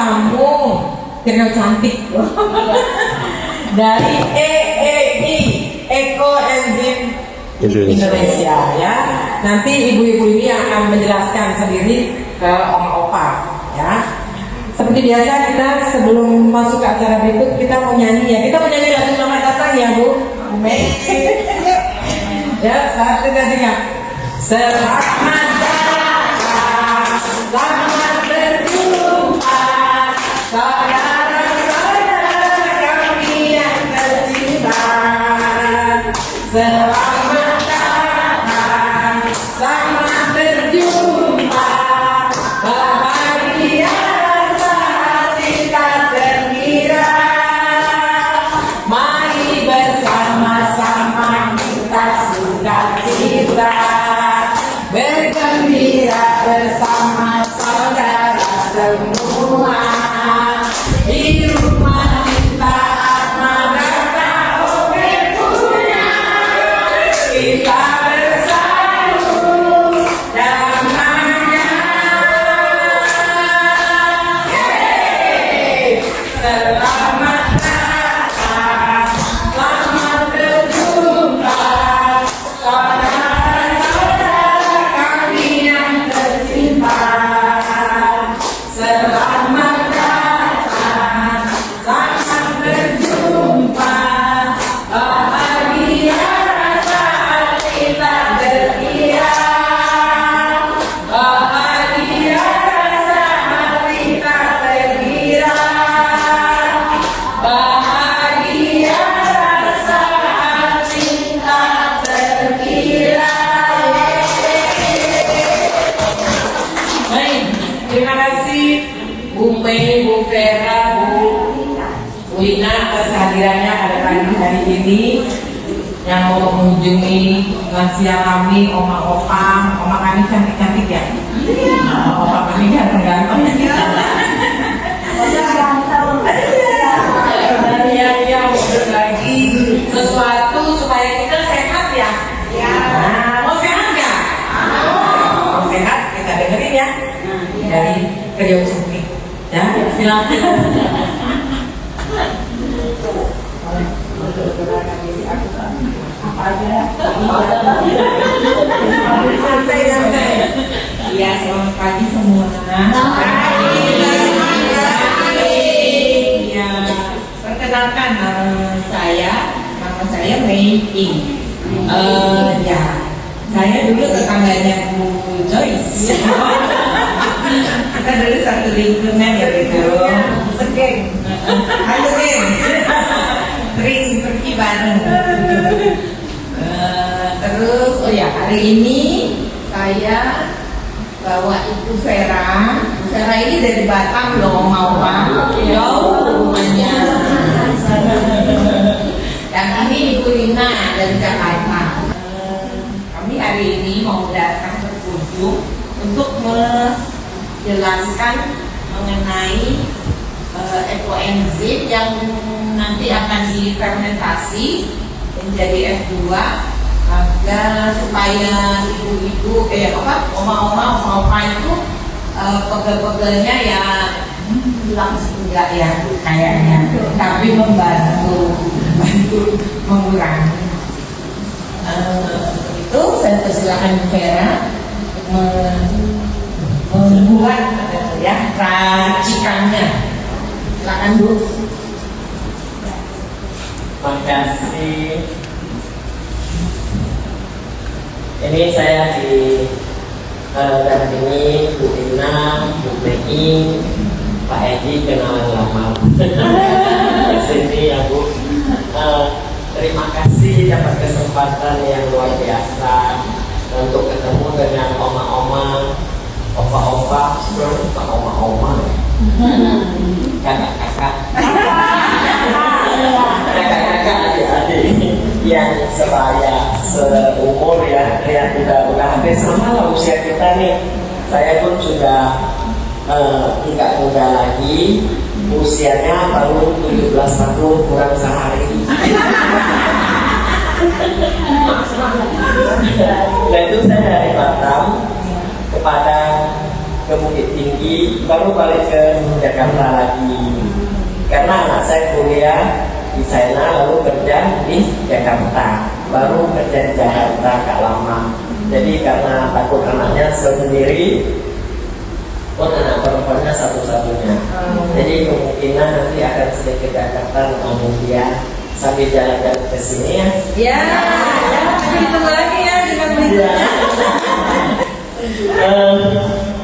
tamu trio cantik dari EEI, Eko Enzim Indonesia ya. Nanti ibu-ibu ini akan menjelaskan sendiri ke oma-opa ya. Seperti biasa kita sebelum masuk ke acara berikut kita mau nyanyi ya. Kita mau nyanyi lagu selamat datang ya Bu. Amin. Ya, 1, 2, 3. Selamat datang, selamat berjumpa, saudara-saudara kami yang tercinta. Selamat datang, selamat berjumpa, bahagia saat kita terkira. Mari bersama-sama kita sukacita, bergembira bersama saudara semua. Di rumah kita Atmada Oke punya, kita bersatu damainya. Selamat datang, selamat berjumpa, saudara-saudara kami yang tercinta. Selamat datang, selamat berjumpa, bahagia saat kita berkira, bahagia saat kita terkira, bahagia saat kita terkira. Baik, terima kasih Bu Mei, Bu Vera, Bu Ina atas kehadirannya pada pagi hari ini yang mau mengunjungi lansia kami, oma-opa. Oma kami cantik-cantik ya. Oma kami ganteng-ganteng. Iya, berbagi sesuatu supaya kita sehat ya. Nah, mau sehat ya? Mau sehat, kita dengerin ya dari Trio Cantik. Ya, silakan. Santai-santai. Iya, selamat pagi semua. Iya, perkenalkan nama saya Mei Ing. Ya, saya dulu tetangganya Bu Joyce. Kita dulu satu lingkungan ya gitu. Segeng. Halo geng. Sering pergi bareng. Terus, oh ya, hari ini saya bawa Ibu Vera. Ibu Vera ini dari Batam loh, mau Pak. Jauh rumahnya. Dan ini Ibu Rina dari Jakarta. Kami hari ini mau datang berkunjung untuk menjelaskan mengenai ekoenzim yang nanti akan difermentasi menjadi F2 agar supaya ibu-ibu oma-oma itu pegel-pegelnya ya hilang enggak ya kayaknya, tapi membantu mengurangi. Itu saya persilakan Vera membuat ya racikannya. Silakan Bu. Terima kasih. Ini saya didampingi Bu Ina, Bu Mei, Pak Edi kenalan lama. Di sini ya Bu. Terima kasih dapat kesempatan yang luar biasa untuk ketemu dengan oma-oma, opa-opa, oma-oma, kakak-kakak, kakak-kakak, adik-adik yang sebaya, seumur ya, yang udah hampir sama lah usia kita nih. Saya pun sudah tidak muda lagi, usianya baru 17 tahun kurang sehari. Nah itu saya dari Batam kepada ke Bukit Tinggi, baru balik ke Jakarta lagi. Karena anak saya kuliah di China, lalu kerja di Jakarta, baru kerja di Jakarta gak lama. Jadi karena takut anaknya sendiri, pun anak perempuannya satu-satunya. Jadi kemungkinan nanti akan sering ke Jakarta menemui dia sambil jalan-jalan ke sini ya. Ya, ketemu lagi ya dengan berikutnya.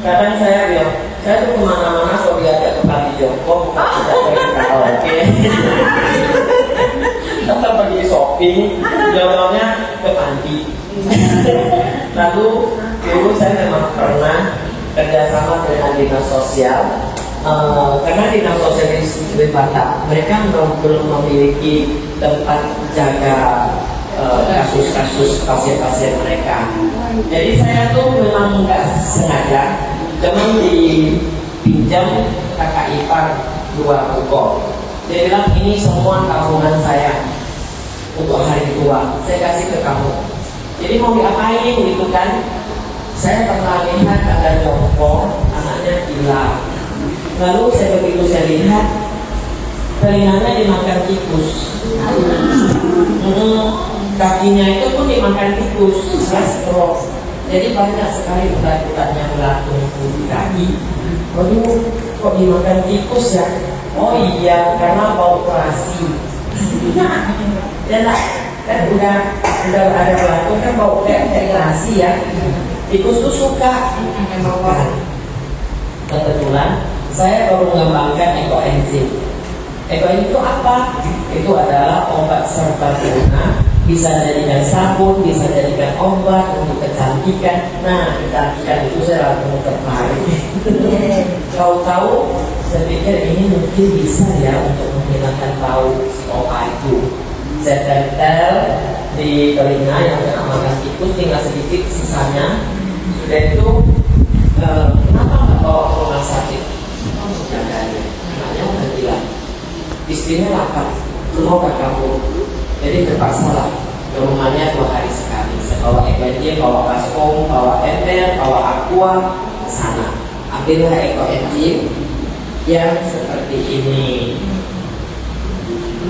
Kadang saya bilang, saya tuh kemana-mana kalau diajak ke Panti Jompo, bukan tidak pergi karaoke. Kita pergi shopping, jauh-jauhnya ke panti. Lalu dulu saya memang pernah kerjasama dengan dinas sosial. Karena dinas sosial di Batam, mereka belum memiliki tempat jaga kasus-kasus pasien-pasien mereka. Jadi saya tuh memang nggak sengaja, cuman dipinjam kakak ipar 2 buku. Dia bilang ini semua tabungan saya untuk hari tua, saya kasih ke kamu. Jadi mau diapain gitu kan? Saya pernah lihat ada jompo, anaknya gila. Lalu begitu saya lihat, telinganya dimakan tikus, kakinya itu pun dimakan tikus, stroke. Jadi banyak sekali ulat-ulatnya belatung di kaki. Waduh, kok dimakan tikus ya? Oh iya, karena bau terasi. Ya lah, kan udah ada belatung kan bau kayak terasi ya. Tikus tuh suka. Kebetulan saya baru mengembangkan ekoenzim. Ekoenzim itu apa? Itu adalah obat serbaguna, bisa jadikan sabun, bisa jadikan obat untuk kecantikan. Nah, kecantikan itu saya langsung tertarik. Tahu-tahu, saya pikir ini mungkin bisa ya untuk menghilangkan bau obat itu. Saya tempel di telinga yang kena makan tikus, tinggal sedikit sisanya. Sudah itu, kenapa nggak bawa ke rumah sakit? Anaknya udah gila, istrinya lapar, semua gak kabur. Jadi terpaksa lah ke rumahnya 2 hari sekali. Saya bawa ekoenzim, bawa baskom, bawa ember, bawa aqua ke sana. Ambillah ekoenzim yang seperti ini.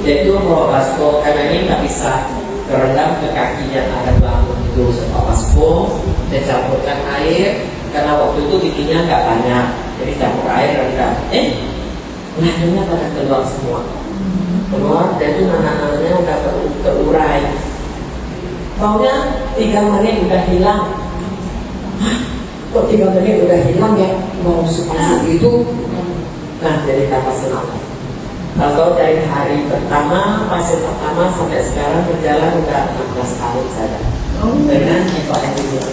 Jadi bawa baskom, karena ini nggak bisa terendam ke kakinya ada belatung itu. Saya bawa baskom, saya campurkan air. Karena waktu itu bikinnya nggak banyak, jadi campur air rendam. Belatuknya pada keluar semua. Keluar dan itu nanah-nanahnya udah terurai. Baunya 3 menit udah hilang. Hah? Kok 3 menit udah hilang ya? Bau seperti itu. Nah, jadi tambah senang. Kalau dari hari pertama, pasien pertama sampai sekarang berjalan udah 16 tahun saja. Dengan ekoenzim.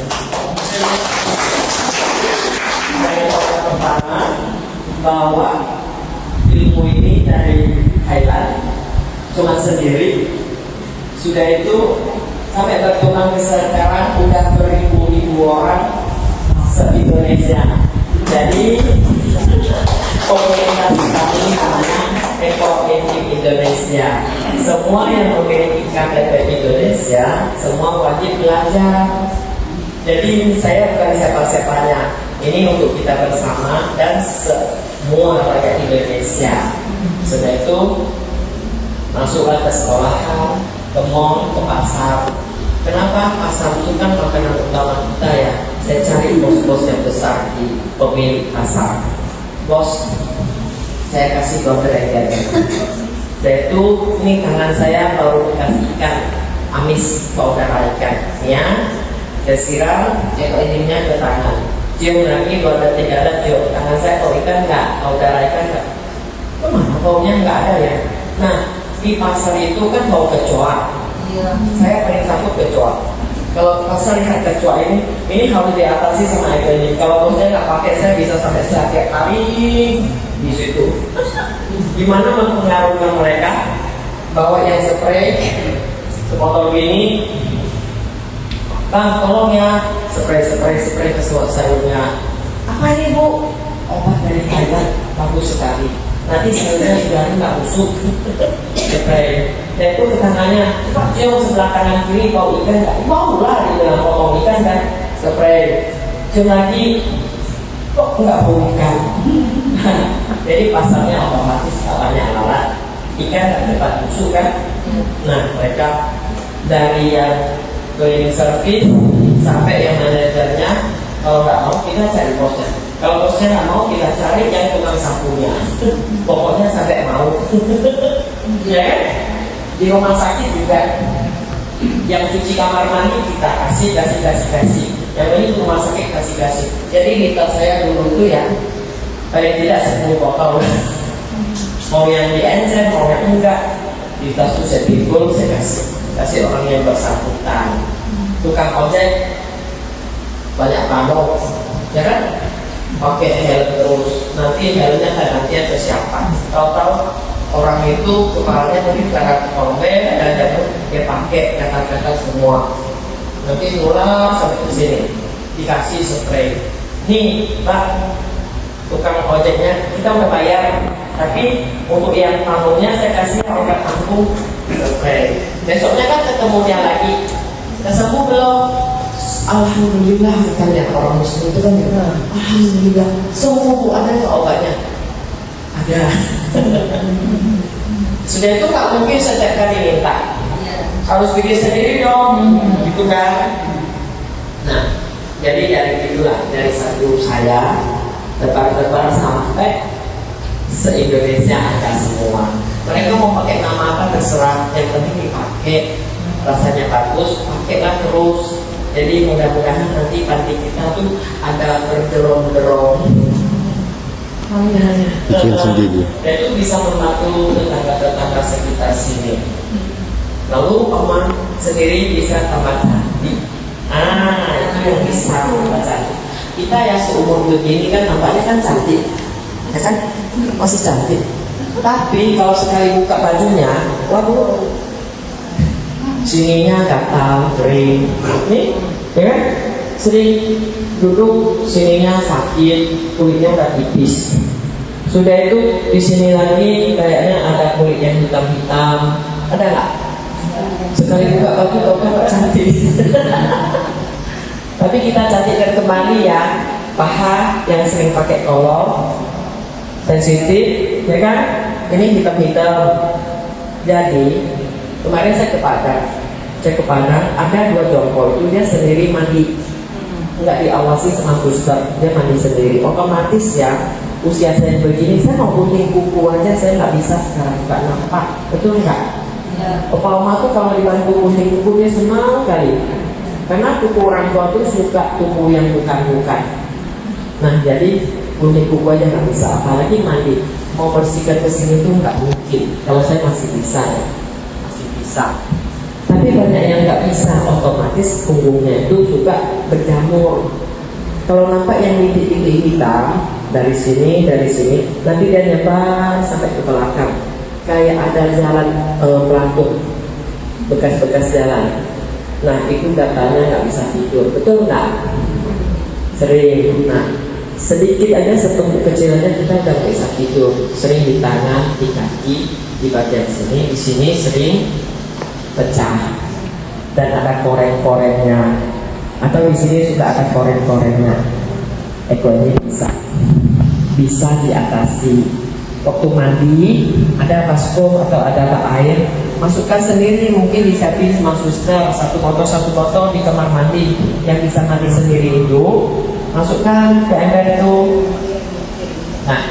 Saya pertama bawa ilmu ini dari Thailand, cuma sendiri. Sudah itu sampai berkembang sekarang udah beribu-ribu orang se-Indonesia. Jadi komunitas kami namanya Ekoenzim Indonesia. Semua yang memiliki KTP Indonesia, semua wajib belajar. Jadi saya bukan siapa-siapanya. Ini untuk kita bersama dan semua rakyat Indonesia. Sudah itu masuklah ke sekolahan, ke mall, ke pasar. Kenapa? Pasar itu kan makanan utama kita ya. Saya cari bos-bos yang besar di pemilik pasar. Bos, saya kasih gambar yang saya itu, ini tangan saya baru dikasih ikan amis saudara ikan ya. Saya siram ekoenzimnya ke tangan. Cium lagi 2 detik ada cium tangan saya, kalau ikan nggak, saudara ikan nggak. Kemana baunya nggak ada ya. Nah, di pasar itu kan bau kecoa. Saya paling takut kecoa. Kalau pasar lihat kecoa ini harus diatasi sama ekoenzim. Kalau saya nggak pakai, saya bisa sampai setiap hari di situ. Gimana mempengaruhi mereka? Bawa yang spray sebotol gini. Bang, tolong ya, spray ke semua sayurnya. Apa ini bu? Obat dari Thailand, bagus sekali. Nanti sayurnya sudah nggak busuk. Spray. Dan itu tetangganya, Pak cium sebelah kanan kiri bau ikan nggak? Bau lah di dalam potong ikan kan. Spray. Cium lagi, kok enggak bukan. Jadi pasarnya otomatis banyak alat ikan tak dapat busuk kan. Nah mereka dari yang cleaning service sampai yang manajernya, kalau nggak mau kita cari bosnya, kalau bosnya nggak mau kita cari yang tukang sapunya. Pokoknya sampai mau. Ya kan? Di rumah sakit juga yang cuci kamar mandi kita kasih. Yang ini rumah sakit kasih. Jadi minta saya dulu itu ya paling tidak 10 botol. Mau yang di encer, mau yang enggak, di tas itu saya pikul, saya kasih orang yang bersangkutan. Tukang ojek banyak pamok, ya kan? Pakai helm terus, nanti helmnya gantian ke siapa? Tahu-tahu orang itu kepalanya mungkin karena tombel dan dia pakai kata-kata semua. Nanti nular sampai ke sini, dikasih spray. Nih, Pak, tukang ojeknya kita udah bayar, tapi untuk yang tamunya saya kasih obat tanggung spray. Besoknya kan ketemunya lagi, udah sembuh belum? Alhamdulillah, katanya orang muslim itu kan ya, alhamdulillah sembuh. Ada nggak obatnya? Ada. Sudah itu nggak mungkin setiap kali minta, harus bikin sendiri dong, gitu kan? Nah, jadi dari itulah, dari satu saya tebar-tebar sampai se-Indonesia ada semua. Mereka mau pakai nama apa terserah, yang penting dipakai, rasanya bagus, pakailah terus. Jadi mudah-mudahan nanti panti kita tuh ada berderong-derong bikin sendiri. Dan itu bisa membantu tetangga-tetangga sekitar sini. Lalu paman sendiri bisa tambah cantik. Itu yang bisa tambah cantik. Kita ya seumur begini kan nampaknya kan cantik, ya kan? Masih cantik. Tapi kalau sekali buka bajunya, waduh, sininya gatal, kering. Nih, ya kan? Sering duduk, sininya sakit, kulitnya udah tipis. Sudah itu di sini lagi kayaknya ada kulit yang hitam-hitam. Ada nggak? Sekali buka baju kok nggak cantik. Tapi kita cantikkan kembali ya. Paha yang sering pakai kolor sensitif, ya kan? Ini hitam-hitam. Jadi kemarin saya ke Padang, ada 2 jongkol itu dia sendiri mandi, nggak diawasi sama suster, dia mandi sendiri. Otomatis ya, usia saya begini, saya mau gunting kuku aja saya nggak bisa sekarang, nggak nampak, betul nggak? Opa Oma tuh kalau dibantu gunting kuku dia senang kali, karena kuku orang tua tuh suka kuku yang bukan. Nah jadi gunting kuku aja nggak bisa, apalagi mandi. Mau bersihkan kesini tuh nggak mungkin. Kalau saya masih bisa ya, masih bisa. Tapi banyak yang nggak bisa, otomatis punggungnya itu juga berjamur. Kalau nampak yang titik-titik hitam dari sini, nanti dia nyebar sampai ke belakang, kayak ada jalan pelantung, bekas-bekas jalan. Nah itu datanya nggak bisa tidur, betul nggak? Sering. Nah sedikit aja setumpuk kecil aja kita udah nggak bisa tidur. Sering di tangan, di kaki, di bagian sini, di sini sering pecah dan ada koreng-korengnya, atau di sini sudah ada koreng-korengnya. Ini bisa diatasi. Waktu mandi ada baskom atau ada air, masukkan sendiri, mungkin disiapin sama suster satu botol di kamar mandi. Yang bisa mandi sendiri itu masukkan ke ember itu. Nah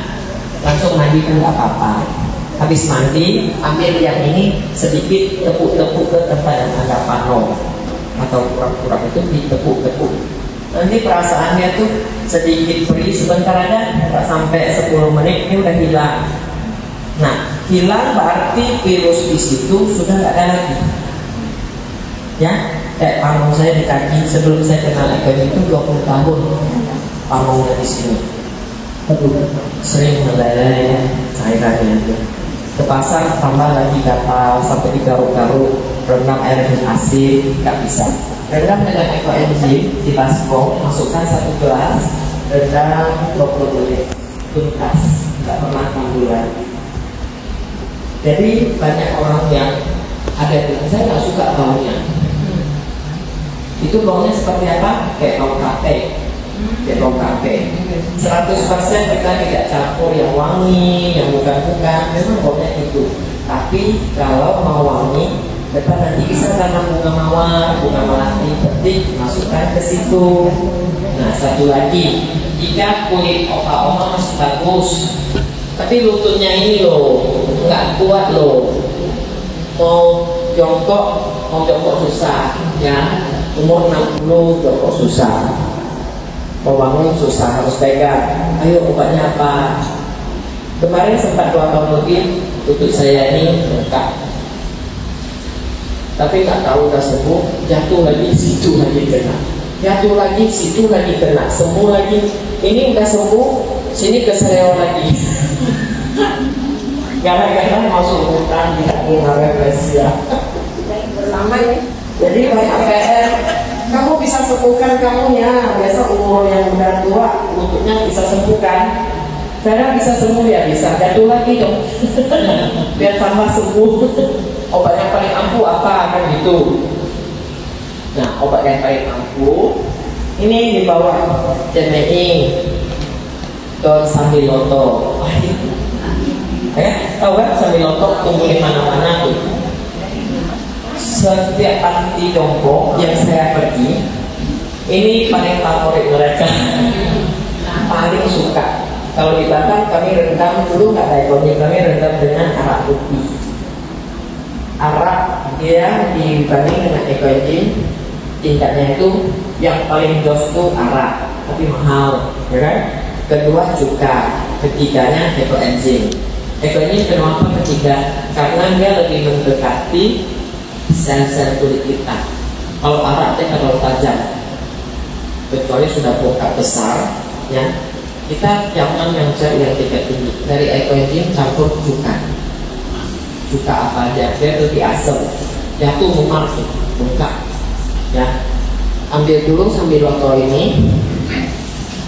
langsung mandi pun nggak apa-apa. Habis mandi, ambil yang ini sedikit, tepuk-tepuk ke tempat yang ada pano atau kurang-kurang itu ditepuk-tepuk. Nanti perasaannya tuh sedikit perih, sebentar aja, nggak sampai 10 menit ini udah hilang. Nah, hilang berarti virus di situ sudah nggak ada lagi. Ya, kayak pano saya di kaki sebelum saya kenal ekonomi itu 20 tahun panonya di sini. Sering meleleh cairannya itu. Ke pasar tambah lagi gatal sampai digaruk-garuk, rendam air dengan asin, nggak bisa. Rendam dengan ekoenzim di baskom, masukkan 1 gelas, rendam 20 menit, tuntas, nggak pernah kamburan. Jadi banyak orang yang ada bilang saya nggak suka baunya. Itu baunya seperti apa? Kayak bau kate. Cekok kafe 100% kita tidak campur yang wangi, yang bukan-bukan, memang baunya itu. Tapi kalau mau wangi, depan nanti bisa tanam bunga mawar, bunga melati, petik, masukkan ke situ. Nah, satu lagi, jika kulit opa-opa masih bagus, tapi lututnya ini loh, nggak kuat loh, mau jongkok susah, ya, umur 60 jongkok susah, mau bangun susah, harus pegang. Ayo, obatnya apa? Kemarin sempat 2 tahun lebih lutut saya ini bengkak, tapi nggak tahu udah sembuh, jatuh lagi, situ lagi kena, jatuh lagi, situ lagi kena, sembuh lagi, ini udah sembuh, sini keseleo lagi. Gara-gara masuk hutan tidak punya refleksi ya. Sama ya. Jadi banyak PR. Kamu bisa sembuhkan kamu ya. Biasa umur yang udah tua lututnya bisa sembuhkan. Saya bisa sembuh ya, bisa. Jatuh lagi dong. Biar tambah sembuh. Obat yang paling ampuh apa kan gitu. Nah, obat yang paling ampuh ini di bawah Cemeing, daun sambiloto. Tahu kan sambiloto tumbuh di mana-mana tuh. Setiap panti jompo yang saya pergi, ini paling favorit mereka. Paling suka. Kalau di Batam kami rendam dulu nggak kayak kami rendam dengan arak putih. Arak dia dibanding dengan ekoenzim, tingkatnya itu yang paling jos tuh arak, tapi mahal, ya kan? Kedua cuka, ketiganya ekoenzim. Ekoenzim kenapa ketiga? Karena dia lebih mendekati sel-sel kulit kita. Kalau arak dia terlalu tajam, kecuali sudah bongkar besar, ya. Kita jangan yang sel yang tingkat tinggi. Dari ekoenzim campur cuka. Cuka apa aja, dia lebih asam. Dia tuh memar tuh, bengkak. Ya, ambil dulu sambiloto ini,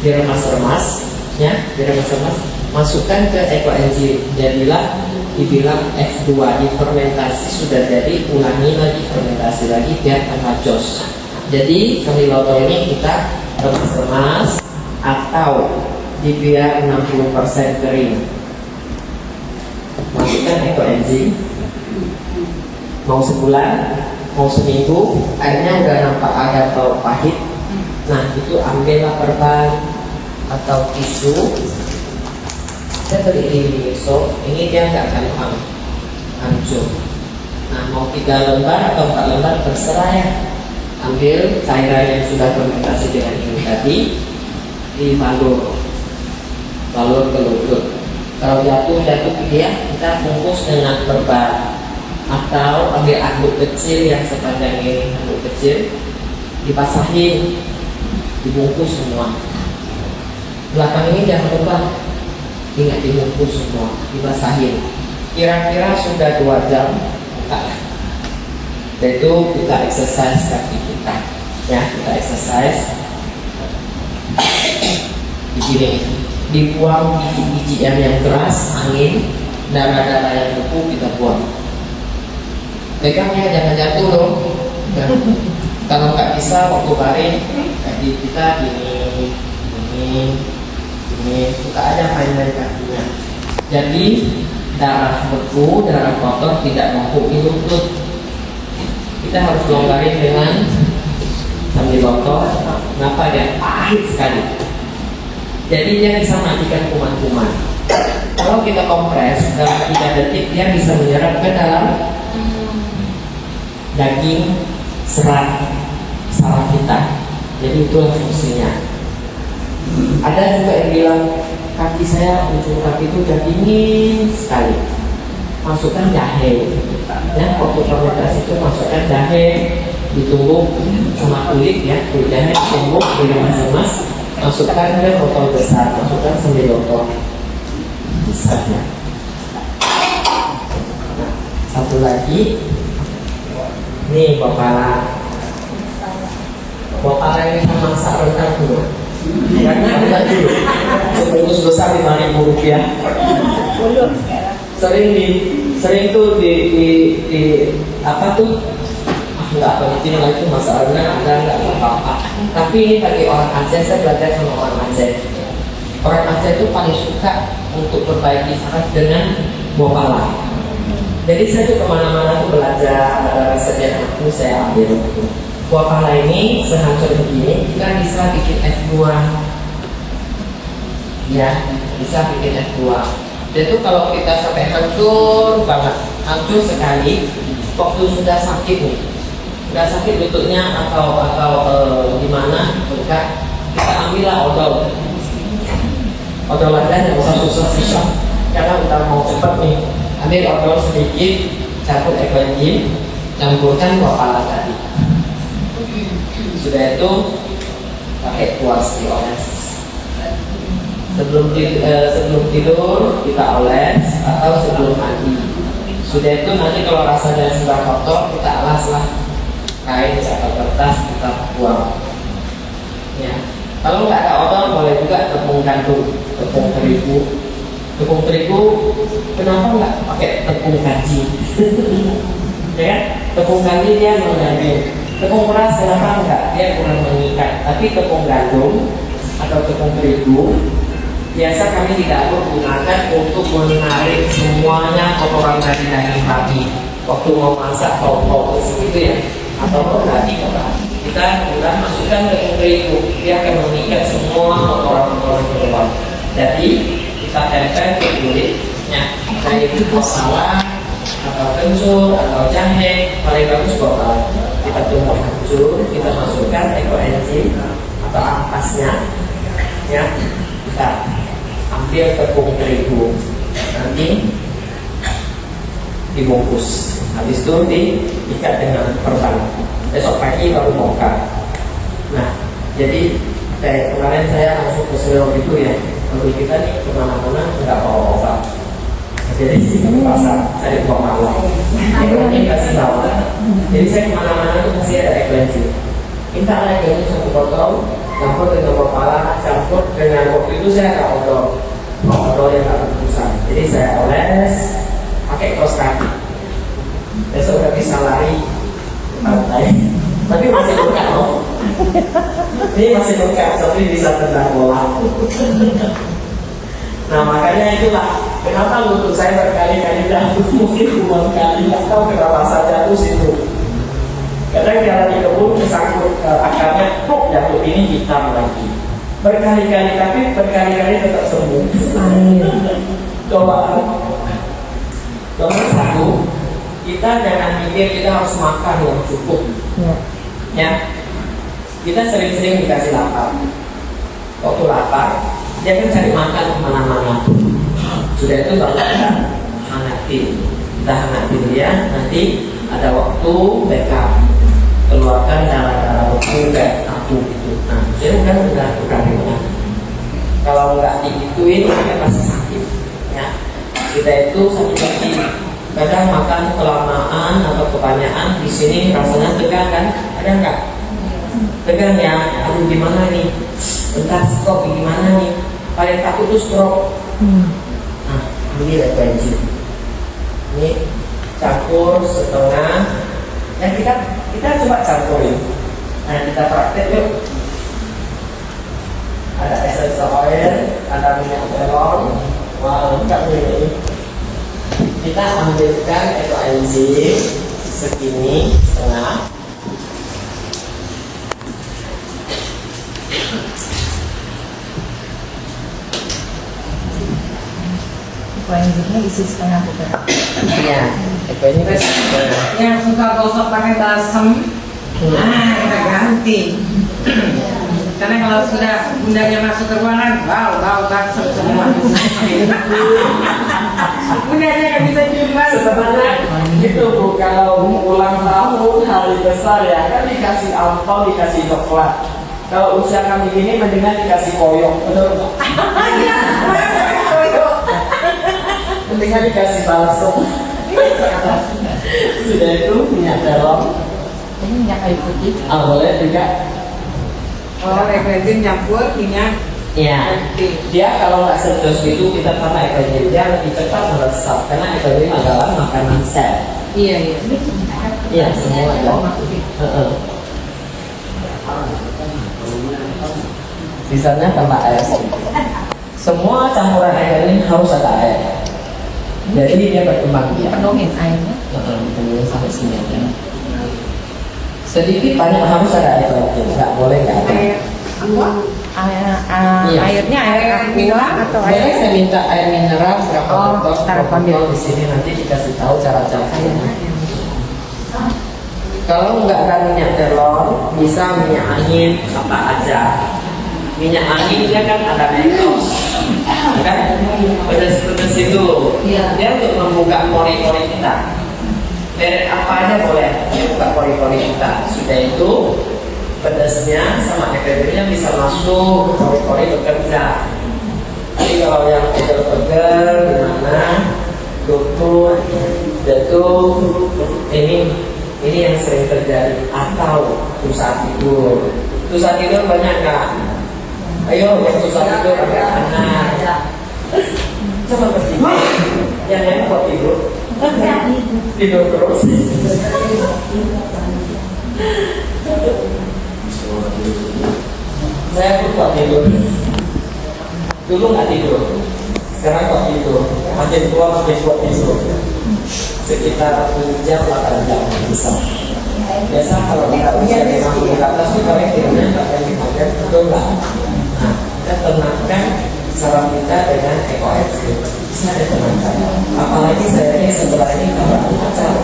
diremas-remas, ya, diremas-remas. Masukkan ke ekoenzim, jadilah dibilang F2, difermentasi sudah jadi, ulangi lagi fermentasi lagi biar tambah jos. Jadi sambiloto ini kita remas-remas atau dibiar 60% kering. Masukkan ekoenzim, mau sebulan, mau seminggu, airnya udah nampak agak bau pahit. Nah, itu ambillah perban atau tisu. Saya beli di Miniso, ini dia nggak akan hancur. Nah, mau 3 lembar atau 4 lembar terserah ya. Ambil cairan yang sudah fermentasi dengan ini tadi, dibalur ke lutut. Kalau jatuh dia, kita bungkus dengan perban atau ambil anduk kecil yang sepanjang ini, anduk kecil, dibasahin, dibungkus semua. Belakang ini jangan lupa, ingat dibungkus semua, dibasahin. Kira-kira sudah 2 jam, yaitu kita exercise kaki kita, ya, kita exercise. Begini, dibuang biji-bijian yang keras, angin, darah-darah yang beku kita buang. Pegangnya jangan jatuh loh. Kalau nggak bisa waktu baring, kaki kita gini, suka ada main-main kakinya. Jadi darah beku, darah kotor tidak numpuk di lutut. Kita harus longgarin dengan sambiloto. Kenapa dia pahit sekali? Jadi dia bisa matikan kuman-kuman. Kalau kita kompres dalam 3 detik, dia bisa menyerap ke dalam daging serat saraf kita. Jadi itulah fungsinya. Ada juga yang bilang kaki saya, ujung kaki itu udah dingin sekali. Masukkan jahe. Ya, waktu fermentasi itu masukkan jahe, ditumbuk sama kulit ya, kulit jahe ditumbuk, diremas-remas. Masukkan ke botol besar, masukkan sambiloto besarnya. Nah, satu lagi, nih bopala. Bopala ini sama masak rendang dulu. Karena rendang dulu, sebungkus besar 5.000 rupiah. Sering tuh di apa tuh? nggak penting lah itu masalahnya Anda nggak apa-apa. Tapi ini bagi orang Aceh, saya belajar sama orang Aceh. Orang Aceh itu paling suka untuk perbaiki saraf dengan buah pala. Jadi saya tuh kemana-mana tuh belajar setiap waktu saya ambil itu. Buah pala ini sehancur begini, kita bisa bikin F2. Ya, bisa bikin F2. Dan itu kalau kita sampai hancur banget, hancur sekali, waktu sudah sakit nih, sudah sakit lututnya atau gimana, bengkak, kita ambillah odol aja, nggak usah susah-susah, karena udah mau cepet nih. Ambil odol sedikit, campur equilibrium, campurkan buah pala tadi. Sudah itu pakai kuas dioles. Sebelum tidur kita oles atau sebelum mandi. Sudah itu nanti kalau rasanya sudah kotor kita alaslah kain atau kertas, kita buang. Ya. Kalau nggak ada odol boleh juga tepung gandum, tepung terigu. Tepung terigu kenapa nggak pakai tepung kanji? Ya kan? Tepung kanji dia mengandung. Tepung beras kenapa enggak? Dia kurang mengikat. Tapi tepung gandum atau tepung terigu biasa kami tidak gunakan untuk menarik semuanya kotoran dari daging babi. Waktu mau masak bau gitu ya, atau tadi kita udah masukkan tepung terigu, dia akan mengikat semua kotoran-kotoran keluar. Jadi kita tempel ke kulitnya, baik itu salad atau kencur atau jahe, paling bagus bakal kita tunggu hancur, kita masukkan ekoenzim atau ampasnya, ya kita ambil tepung terigu, nanti dibungkus, habis itu diikat dengan perban, besok pagi baru bongkar. Nah, jadi kayak kemarin saya langsung ke Selo itu ya, kalau kita nih kemana-mana nggak bawa obat. Jadi di pasar saya bawa malam, ini kasih tahu. Jadi saya kemana-mana tuh pasti ada equilibrium. Minta lagi ini satu botol, campur dengan buah pala, campur dengan waktu itu saya ada odol yang tak berbusa. Jadi saya oles pakai kaos kaki. Besok udah bisa lari ke pantai. Tapi masih buka loh. Ini masih buka, tapi bisa tendang bola. Nah makanya itulah kenapa lutut saya berkali-kali jatuh, mungkin puluhan kali, nggak tahu kenapa saya jatuh situ. Kadang jalan di kebun kesangkut akarnya, kok jatuh ini hitam lagi. Berkali-kali, tapi berkali-kali tetap sembuh. Coba satu, kita jangan mikir kita harus makan yang cukup. Ya, kita sering-sering dikasih lapar. Waktu lapar, dia kan cari makan kemana-mana. Sudah itu baru kita hangatin dia. Nanti ada waktu backup, keluarkan darah waktu aku gitu. Nah, dia udah bukan. Kalau nggak digituin, dia pasti sakit. Ya, kita itu sakit lagi. Kadang makan kelamaan atau kebanyakan di sini rasanya tegang kan? Ada nggak? Tegang ya. Aduh gimana nih? Bentar stop gimana nih? Paling takut tuh stroke. Nah, ini referensi. Ini campur setengah. Dan kita coba campurin. Nah, kita praktek yuk. Ada essential oil, ada minyak melon. Wah, lengkap ini. Kita ambilkan ekoenzim segini setengah. Ekoenzimnya isi setengah bukan? Iya, ekoenzim kan setengah. Yang suka gosok pakai balsam, nah kita ganti. Karena kalau sudah bundanya masuk ke ruangan, bau balsam semua. Bundanya nggak bisa cium balsam. Sebenarnya itu Bu, kalau ulang tahun hari besar ya kan dikasih ampau, dikasih coklat. Kalau usia kami ini mendingan dikasih koyok, betul Bu? Mendingan dikasih balsam. Sudah itu minyak melon. Ini minyak kayu putih. Boleh juga. Oh, ekoenzim nyampur minyak. Iya. Dia kalau nggak sedus gitu kita tambah ekoenzim, dia lebih cepat meresap karena ekoenzim adalah makanan sel. Iya. Ini Iya, semua ada. Heeh. Sisanya tambah air sedikit. Semua campuran air ini harus ada air. Jadi dia berkembang biak. Penuhin airnya. Penuhin sampai sini aja. Sedikit banyak harus ada air lagi. Nggak boleh nggak ada. Iya. Airnya air aqua atau Boleh air saya minta air mineral berapa botol? taruh Botol di sini nanti dikasih tahu cara caranya. Kalau nggak ada minyak telur, bisa minyak angin apa aja. Minyak angin dia kan ada mentos, kan pedas-pedas itu. Dia untuk membuka pori-pori kita. Merek apa aja boleh, dia buka pori-pori kita. Sudah itu pedasnya sama efeknya bisa masuk ke pori-pori bekerja. Tapi kalau yang pegel-pegel gimana, lutut, jatuh, ini yang sering terjadi. Atau susah tidur. Susah tidur banyak nggak? Ayo yang susah tidur ada anak. Coba bertidur. Yang lain kok tidur? Tidur terus. Saya pun kok tidur. Dulu nggak tidur. Sekarang kok tidur. Makin tua makin kuat tidur. Sekitar 7 jam 8 jam bisa. Biasa kalau kita usia 50 ke atas itu kalian tidurnya nggak yang dimakan betul nggak? Nah, kita tenangkan saraf kita dengan EKG. Bisa ditenangkan. Apalagi saya ini sebelah ini kalau kacau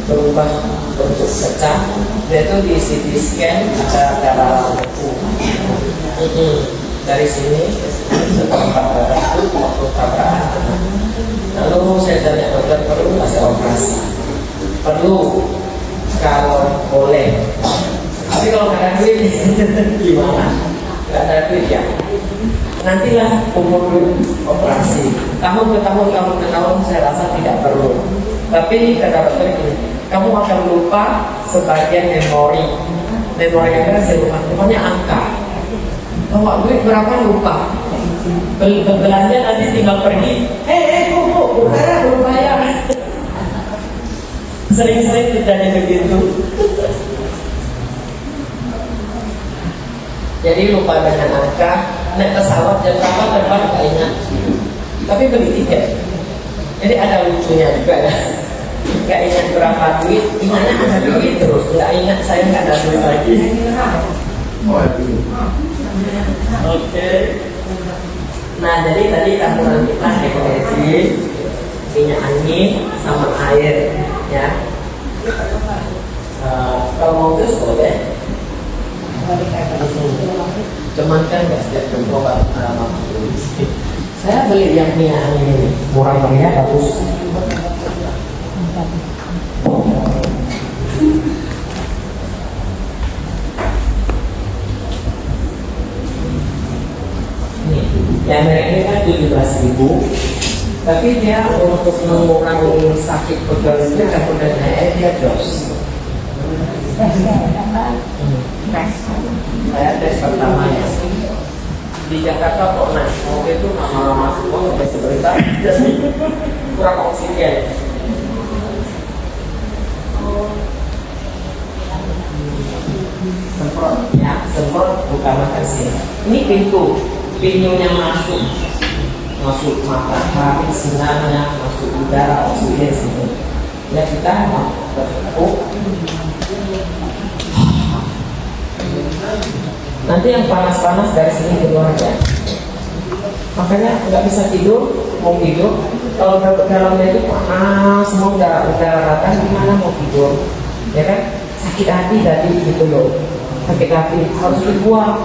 berubah bentuk pecah. Dia itu di CT scan ada darah beku. Dari sini ke sini setempat darah itu waktu tabrakan. Lalu saya tanya dokter, perlu nggak saya operasi? Perlu kalau boleh. Tapi kalau nggak ada duit gimana? Nggak ada duit ya. Nantilah umur operasi. Tahun ke tahun saya rasa tidak perlu. Tapi kata dokter ini, kamu akan lupa sebagian memori. Memori adalah semuanya angka. Bawa duit berapa lupa. Belanja nanti tinggal pergi. Bu, belum bayar. Sering-sering terjadi begitu. Jadi lupa dengan angka. Naik pesawat jam berapa terbang nggak ingat. Tapi beli tiket. Jadi ada lucunya juga ya. Nggak ingat berapa duit, ingatnya ada duit terus. Nggak ingat saya nggak ada duit lagi. Oke. Nah, jadi tadi campuran kita ekonomi, minyak angin sama air, ya. Kalau mau terus boleh. Cuman kan nggak setiap jumpa Pak. Saya beli yang minyak angin ini, murah meriah, bagus. Yang merek ini kan 17.000, tapi dia untuk mengurangi sakit pegel itu campur dengan air dia jos. Saya tes pertamanya di Jakarta kok naik waktu itu lama-lama semua sampai sebentar jadi kurang oksigen. Semprot ya, semprot bukan makan sih. Ini pintunya masuk matahari, sinarnya masuk udara, oksigen sini. Ya kita mau bertepuk. Nanti yang panas-panas dari sini keluar ya. Makanya nggak bisa tidur, mau tidur. Kalau dalamnya itu panas, semua udara rata, gimana mau tidur? Ya kan? Sakit hati tadi gitu loh. Sakit hati harus dibuang.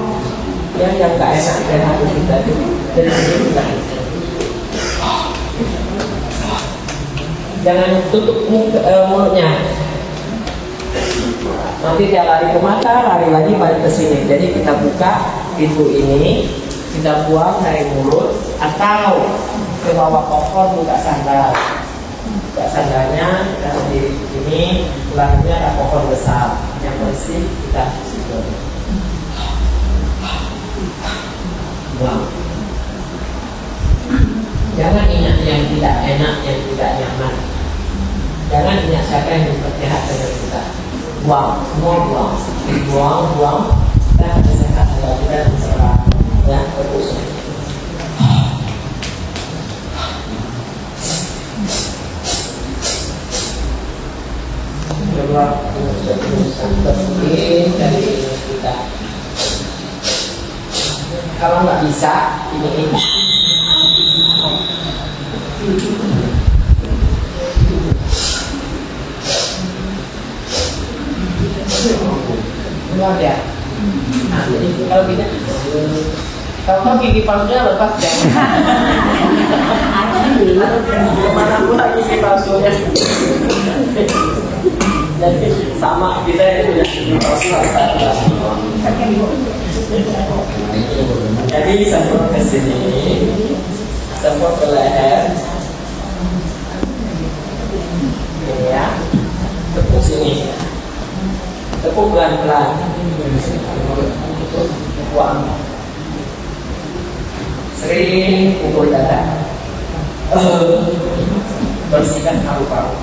Yang nggak enak dari hati kita itu dari sini kita. Jangan tutup mulutnya. Nanti dia lari ke mata, lari lagi balik ke sini. Jadi kita buka pintu ini, kita buang dari mulut atau ke bawah pohon buka sandal. Buka sandalnya kita di ini, ulangnya ada pohon besar yang bersih kita situ. Buang. Jangan ingat yang tidak enak, yang tidak nyaman. Jangan jangan ingat siapa yang berpihak dengan kita. Buang, semua buang, buang, kita akan sehat kalau kita bicara ya fokus. Coba urusan tersulit dari kita. Kalau nggak bisa, ini. Keluar ya. Nah, jadi kalau kita kalau gigi palsunya lepas deh. Kemana pula gigi palsunya. Jadi sama kita yang punya gigi palsu. Jadi semprot ke sini, semprot ke leher. Ini ya, tepuk sini. Tepuk pelan-pelan. Buang. Sering pukul dada. Bersihkan paru-paru.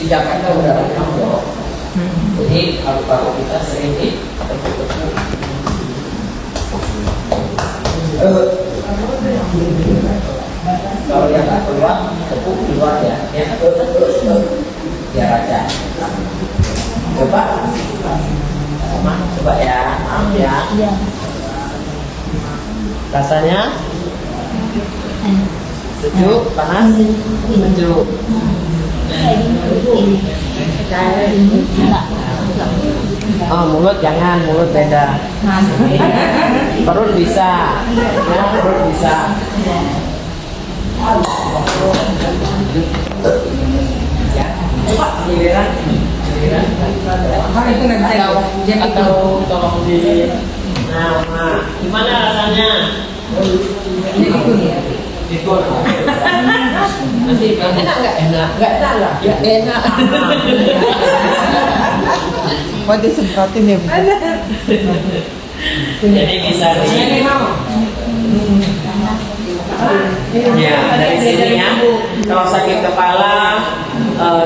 Di Jakarta udaranya jorok. Jadi paru-paru kita sering ditepuk-tepuk. Kalau yang tak keluar, tepuk keluar ya. Biar aja. Coba, coba ya, ya. Rasanya sejuk, panas, sejuk. Oh, mulut jangan, mulut beda. Perut bisa, ya perut bisa. Coba giliran. Itu nggak bisa Atau tolong di nah, gimana rasanya? Dikun. Nanti enak nggak enak? Nggak enak lah. Ya enak. Mau disemprotin ya? Jadi bisa ini mau. Ya, dari sini ya. Kalau sakit kepala,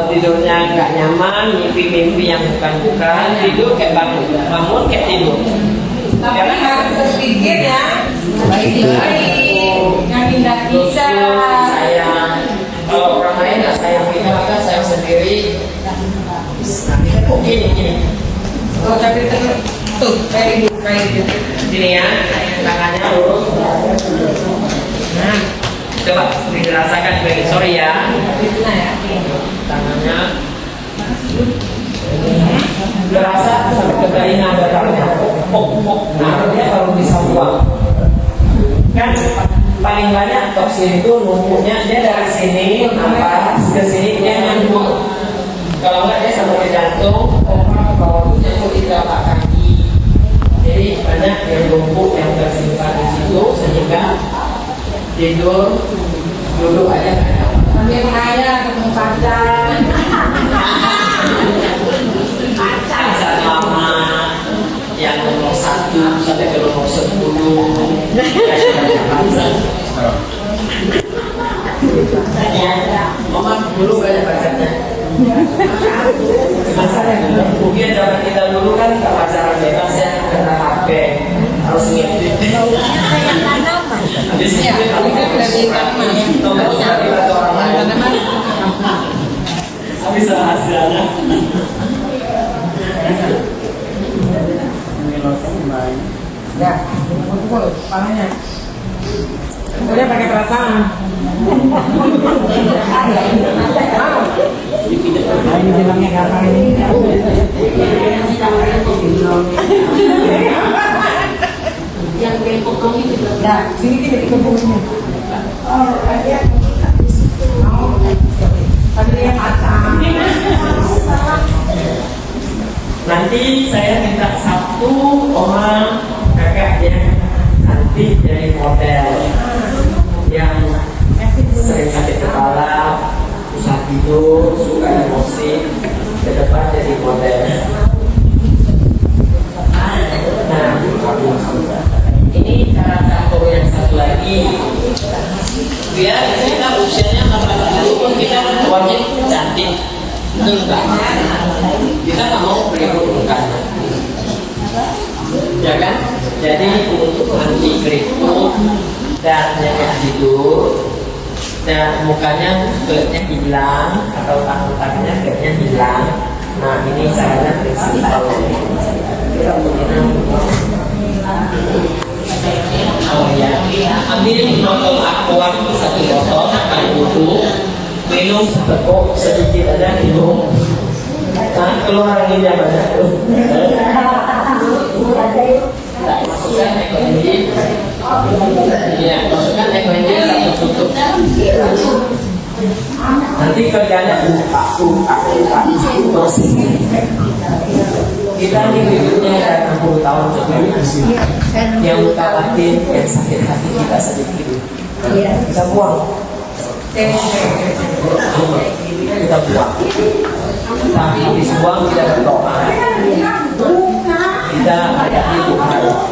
tidurnya nggak nyaman, mimpi-mimpi yang bukan-bukan, tidur kayak bangun kayak tidur. Tapi harus berpikir ya, baik-baik, yang tidak bisa. Saya kalau orang lain nggak sayang kita, maka saya sendiri. Nah, kita kok gini. Oh, tapi tuh kayak gitu. Gini ya, tangannya lurus. Nah, coba dirasakan lagi. Sorry ya. Tangannya. Berasa sampai ke telinga darahnya. Nah, dia kalau bisa buang. Kan paling banyak toksin itu numpuknya dia dari sini nafas ke sini dia nyambung. Kalau enggak dia sampai ke jantung, pompa ke bawah itu nyambung di telapak kaki. Jadi banyak yang numpuk yang tersimpan di situ sehingga tidur duduk aja nggak ada. Sambil kaya ketemu pacar. Pacar lama yang nomor 1 sampai ke nomor 10 Mama dulu banyak pacarnya. Masalahnya mungkin zaman kita dulu kan nggak pacaran bebas ya, karena HP harus ngikutin. Habis itu kalau kita surat nomor surat atau orang lain, habis hasilnya. Ya, pukul kepalanya. Udah pakai perasaan. Ini bilangnya kapan ini? Yang potong itu Ya, sini kita dikepungnya. Oh, ada. Tadi dia pasang. Nanti saya minta satu orang kakak yang cantik jadi model, yang sering sakit kepala, susah tidur, suka emosi, ke depan jadi model. Nah, ini cara campur yang satu lagi. Biar kita usianya 80 pun kita wajib enggak. Kita nggak mau keriput mukanya, ya kan? Jadi untuk anti keriput dan yang tidur dan mukanya kulitnya hilang atau tangannya kulitnya hilang. Nah ini saya prinsipal. Oh ya, ambil botol aqua satu botol air wudhu, minum seteguk sedikit aja minum. Nah keluar anginnya banyak tuh. Masukkan ekonomi. Ya, masukkan ekonomi satu tutup. Nanti kerjanya buka terus. Kita ini hidupnya ada 60 tahun yang luka hati, yang sakit hati kita sedikit kita buang, kita buang. Tapi habis buang kita berdoa, kita ada hidup baru.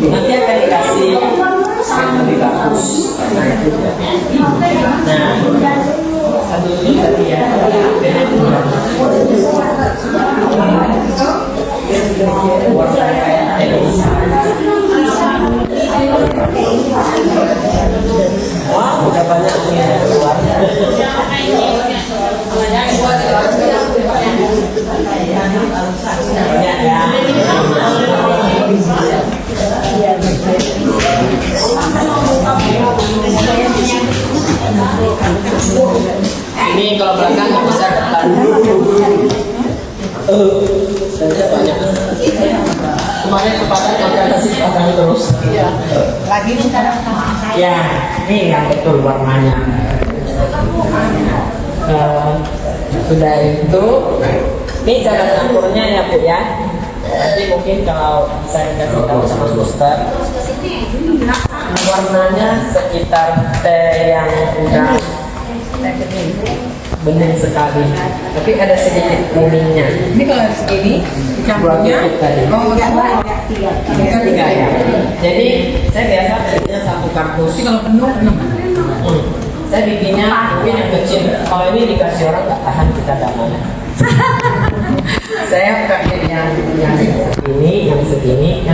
Nanti akan dikasih yang lebih bagus. Nah, satu itu tadi ya. Wah, udah banyak yang keluar. Banyak ya. Ini kalau belakang nggak bisa depan. Saja banyak. Kemarin kepada kasih pasang terus. Lagi sekarang. Ya, ini yang betul warnanya. Sudah itu, ini cara campurnya ya Bu ya. Nanti mungkin kalau saya kasih tahu sama suster, warnanya sekitar teh yang udah bening sekali, tapi ada sedikit kuningnya. Ini kalau segini campurnya Oh, enggak tiga ya. Jadi saya biasa bikinnya satu kardus. Tapi kalau penuh 6. Saya bikinnya mungkin yang kecil. Kalau ini dikasih orang nggak tahan kita damanya. Saya pakai yang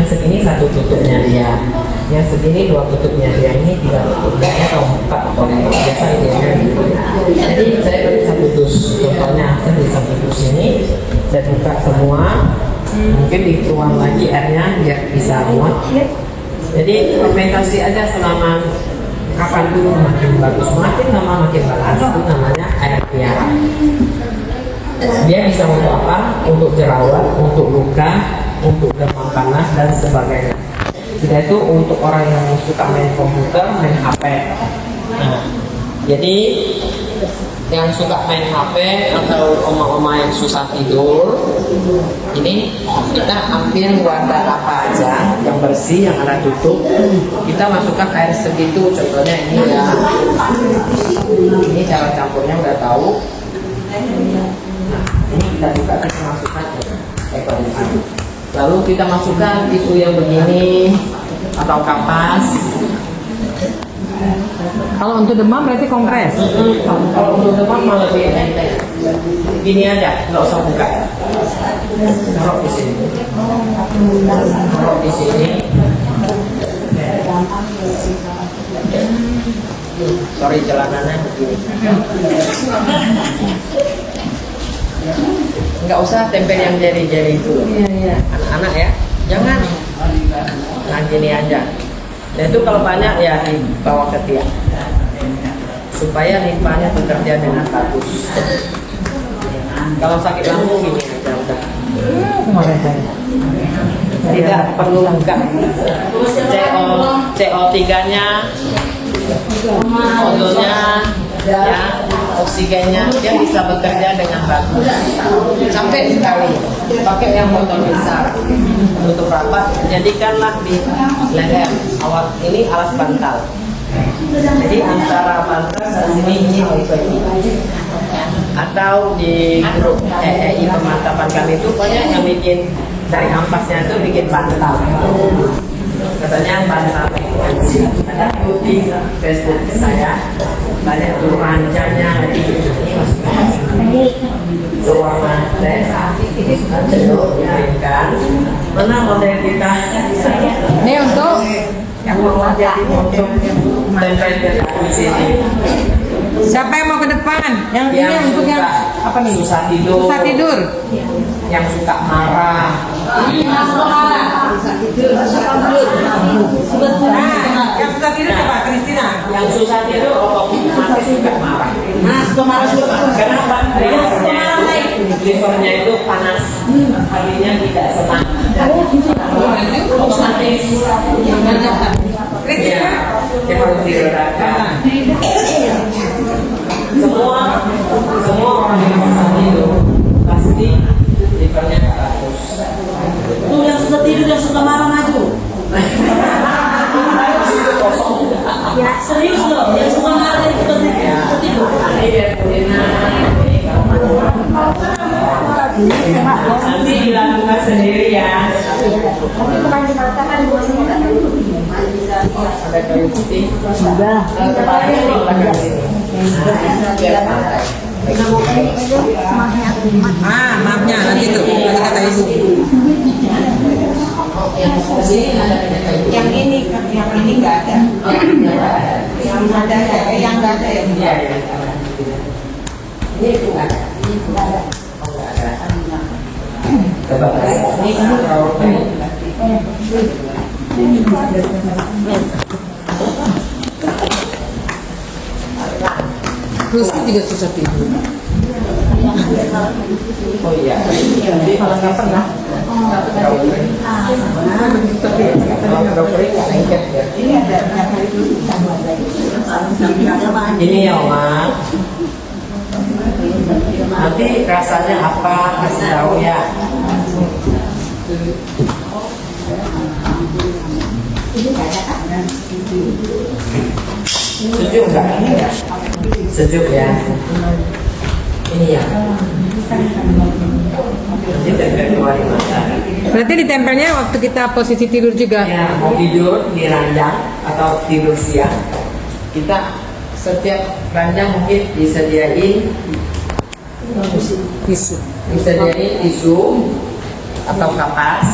segini satu tutupnya dia, yang segini dua tutupnya dia, ini tiga tutupnya atau empat atau lima biasa idealnya gitu. Jadi saya beri satu dus, contohnya saya beri satu dus ini, saya buka semua, mungkin dituang lagi airnya biar bisa muat. Jadi fermentasi aja selama kapan dulu makin bagus, makin lama makin bagus, itu namanya air tiara. Dia bisa untuk apa? Untuk jerawat, untuk luka, untuk demam panas dan sebagainya. Sudah itu untuk orang yang suka main komputer, main HP. Nah, jadi yang suka main HP atau oma-oma yang susah tidur, ini kita ambil wadah apa aja yang bersih, yang ada tutup, kita masukkan air segitu, contohnya ini ya. Ini cara campurnya udah tahu. Ini kita buka, kita masukkan ekonomi. Lalu kita masukkan tisu yang begini atau kapas. Kalau untuk demam berarti kompres. Kalau untuk demam malah lebih enteng. Gini aja, nggak usah buka. Taruh di sini. Taruh di sini. Sorry celananya begini. Nggak usah tempel yang jari-jari itu. Iya. Anak-anak ya, jangan. Nah gini aja. Dan itu kalau banyak ya dibawa ke tiang supaya limpahnya bekerja dengan bagus. Kalau sakit lambung gini aja udah. Tidak perlu lengkap. CO3-nya, ozonnya, ya, oksigennya, dia bisa bekerja dengan bagus. Sampai sekali pakai yang botol besar, tutup rapat, jadikanlah di leher. Awal ini alas bantal. Jadi antara bantal dan sini ini OIPI. Atau di grup EEI pemantapan kami itu banyak yang bikin dari ampasnya itu bikin bantal. katanya bahasa frekuensi. Ada ikuti Facebook saya, banyak tuh ranjangnya berwarna cenderung dikirimkan. Mana model kita? Ini untuk Yang mau jadi untuk tempel di sini. siapa yang mau ke depan? Yang ini untuk yang apa nih? Susah tidur. Susah tidur. Yang suka marah. Nah, yang susah tidur siapa? Kristina. Yang susah tidur otomatis suka marah. Kenapa? Livernya itu panas, hatinya tidak senang. Otomatis Kristina. dia harus digerakkan. Semua orang yang susah tidur pasti livernya tak bagus. Tuh yang susah tidur, yang suka marah maju. Ya, serius loh, yang suka marah yang suka tidur. Nanti dilakukan sendiri ya. Ada kayu putih. Sudah. Kepalanya diletakkan sini. Maafnya nanti tuh kata ibu. Yang ini nggak ada. Yang ada ya, yang nggak ada ya. Iya, iya. Ini itu nggak ada. Oh, nggak ada. Coba ini kan terlalu baik. Lucy juga susah tidur. Oh iya. Jadi kalau nggak pernah. Terlalu baik. Kalau terlalu baik nggak lengket ya. Ini ya Oma. Nanti rasanya apa kasih tahu ya. Sejuk nggak? Sejuk ya. Ini ya. Nanti tempel keluar di mata. Berarti ditempelnya waktu kita posisi tidur juga. Ya, mau tidur di ranjang atau tidur siang, kita setiap ranjang mungkin disediain Tisu. tisu atau kapas.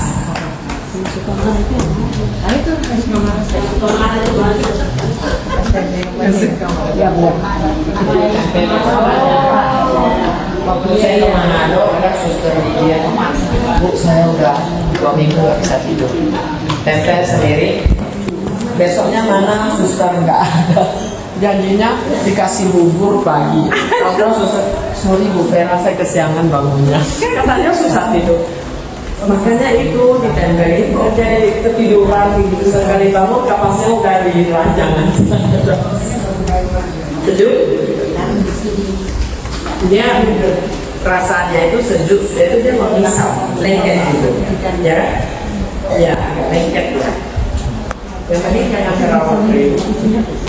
Waktu saya ke Manado, ada suster di dia, Bu saya udah 2 minggu gak bisa tidur. Tempel sendiri. Besoknya mana suster nggak ada. Janjinya dikasih bubur pagi. Kalau suster, sorry Bu Vera saya kesiangan bangunnya. Katanya susah tidur. Makanya itu ditempelin, jadi ketiduran gitu sekali bangun kapasnya udah di ranjangan. Sejuk. Dia rasanya itu sejuk, itu dia mau misal lengket gitu, ya, ya lengket ya. Yang tadi jangan terlalu kering.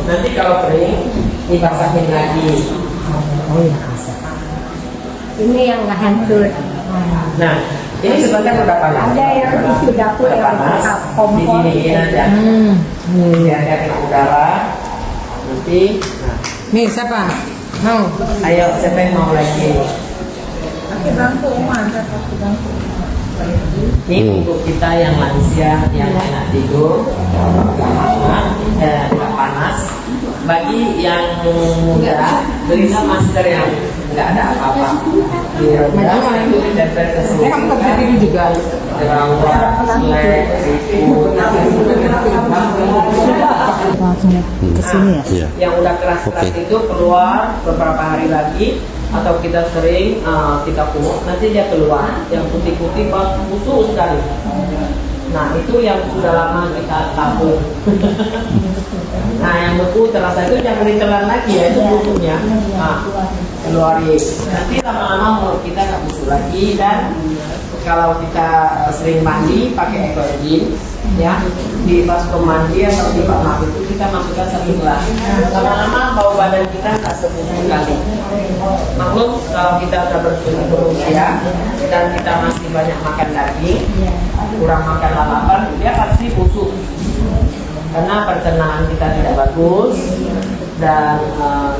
Nanti kalau kering dibasahin lagi. Ini yang nggak hancur. Nah, ini sebenarnya udah panas. Ada yang isi dapur Udah yang panas, kompor. didingin aja. Biar dia kena udara. Nanti, nah, Nih siapa? Mau? ayo siapa yang mau lagi? Ini untuk kita yang lansia, yang enak tidur, nggak panas. Bagi yang muda, belilah masker yang nggak ada apa-apa. Direndam itu ditempel ke seluruh. Kamu nggak bisa tidur juga. Jerawat, selek, siput. Langsung ke sini ya. Yang udah keras-keras itu keluar beberapa hari lagi, atau kita sering kita kumur, nanti dia keluar. Yang putih-putih busuk sekali. Nah itu yang sudah lama kita tabung. Nah yang beku terasa itu jangan ditelan lagi ya, itu busuknya. Nah, keluarin. Nanti lama-lama mulut kita nggak busuk lagi, dan kalau kita sering mandi pakai Ecoagin, ya di baskom mandi atau di bak mandi itu kita masukkan 1 gelas. Lama-lama bau badan kita nggak sebusuk lagi. Maklum kalau kita sudah berusia dan kita masih banyak makan daging, kurang makan lalapan, dia pasti busuk. karena pencernaan kita tidak bagus dan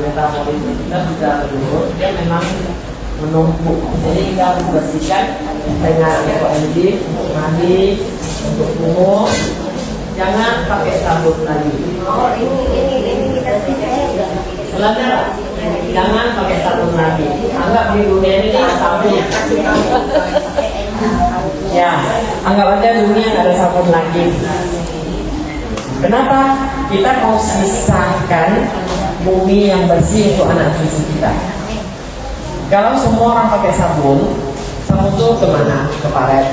metabolisme kita sudah menurun, dia memang menumpuk. Jadi kita harus bersihkan dengan ekoenzim untuk mandi, untuk kumur. Jangan pakai sabun lagi. Oh ini kita bisa Selanjutnya, jangan pakai sabun lagi. Anggap di dunia ini nggak ada sabun. Ya, anggap aja dunia nggak ada sabun lagi. Kenapa? Kita mau sisahkan bumi yang bersih untuk anak cucu kita. Kalau semua orang pakai sabun, sabun itu kemana? Ke paret.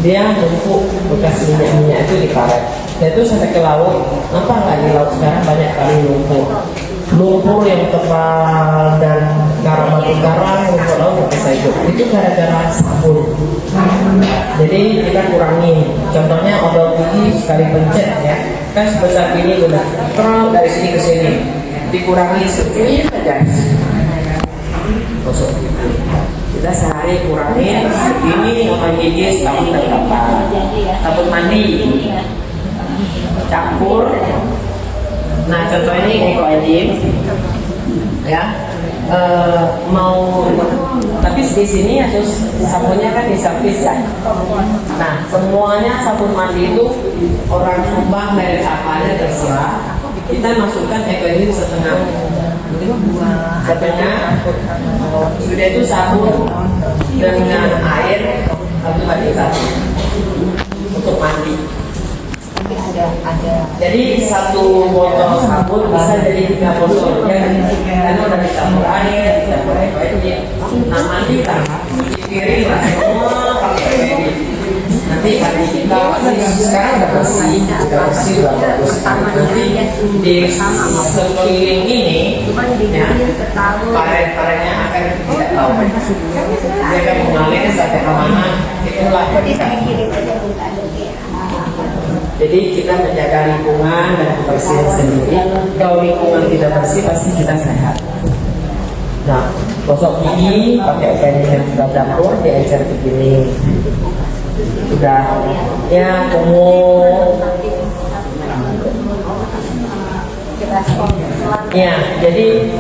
Dia numpuk bekas minyak-minyak itu di paret. Dan itu sampai ke laut. Apa nggak di laut sekarang banyak kali lumpur. Lumpur yang tebal dan garam batu garam rumput laut yang bisa hidup. Itu gara-gara sabun. Jadi kita kurangi. Contohnya odol gigi sekali pencet ya, kan sebesar ini udah terus dari sini ke sini. Dikurangi sedikit saja. Kosong. Kita sehari kurangin segini sama gigi setahun dan berapa. Sabun mandi campur. Nah contoh ini ekoenzim ya. Mau tapi di sini harus sabunnya kan diservis ya. Nah semuanya sabun mandi itu orang sumbang dari apanya terserah. Kita masukkan ekoenzim setengah. Sudah itu sabun dengan air satu kali satu untuk mandi. Jadi satu botol sabun bisa jadi 3 botol ya, karena udah dicampur air, dicampur air. Nah mandi kan cuci piring lah semua pakai air. Nanti mandi kita sekarang udah bersih, udah bagus. Nanti di sekeliling ini ya, paret-paretnya akan tidak tahu. Dia akan mengalir sampai kemana, itulah kita. Jadi kita menjaga lingkungan dan kebersihan sendiri. Kalau lingkungan kita bersih, pasti kita sehat. Nah, gosok gigi pakai kain yang sudah dapur, diajar begini. Sudah, ya kumur. Ya, jadi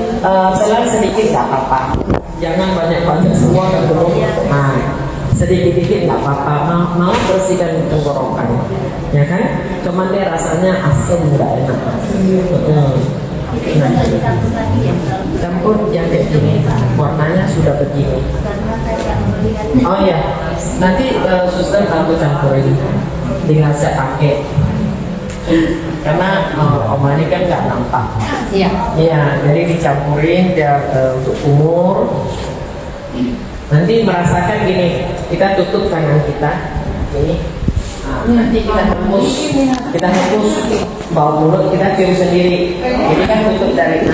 telan sedikit nggak apa-apa. Jangan banyak-banyak semua ke belum. Nah, sedikit-sedikit nggak apa-apa. Mau bersihkan tenggorokan, ya kan? Cuman dia rasanya asam nggak enak. Nah, campur yang kayak gini, warnanya sudah begini. Oh iya, nanti suster aku campurin, tinggal saya pakai. Karena oma ini kan nggak nampak. Iya. Iya, jadi dicampurin biar untuk umur. Nanti merasakan gini, kita tutup tangan kita, ini. Nah, nanti kita hembus bau mulut, kita cium sendiri. Ini kan tutup dari